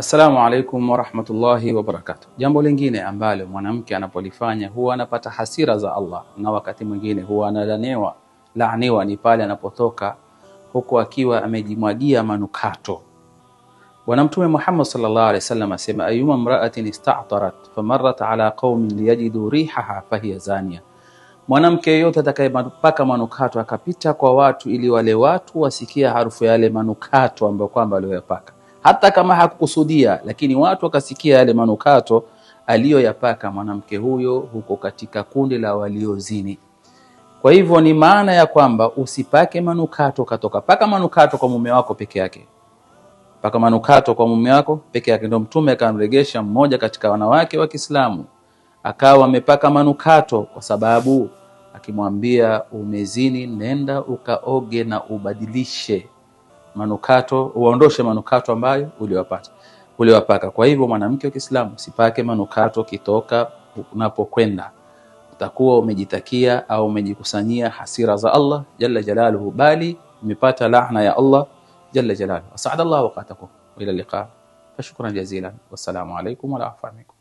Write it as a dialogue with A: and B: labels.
A: Assalamu alaikum wa rahmatullahi wa barakatuh. Jambo lingine ambalo mwanamke anapolifanya huwa anapata hasira za Allah, na wakati mwingine huwa analaaniwa ni pale anapotoka huko akiwa amejimwagia manukato. Bwana Mtume Muhammad sallallahu alaihi wasallam asema, ayyuma imra'atin ista'tarat famarrat ala qaumin liyajidu rihaha fahiya zaniya. Mwanamke yote atakayepaka manukato akapita kwa watu ili wale watu wasikia harufu ya yale manukato ambayo kwamba aliyoyapaka, hata kama hakukusudia, lakini watu wakasikia yale manukato aliyoyapaka, mwanamke huyo huko katika kundi la waliozini. Kwa hivyo ni maana ya kwamba usipake manukato katoka. Paka manukato kwa mume wako peke yake. Paka manukato kwa mume wako peke yake. Ndio Mtume akamregesha mmoja katika wanawake wa Kiislamu, akawa amepaka manukato kwa sababu akimwambia, umezini, nenda ukaoge na ubadilishe manukato, uondoshe manukato ambayo uliwapaka. Kwa hivyo mwanamke wa Kiislamu usipake manukato kitoka unapokwenda, utakuwa umejitakia au umejikusanyia hasira za Allah jalla jalaluhu, bali umepata laana ya Allah jalla jalaluhu. As'adallahu waqatakum wa ila liqa. Shukran jazilan. Wassalamu alaykum wa rahmatullahi.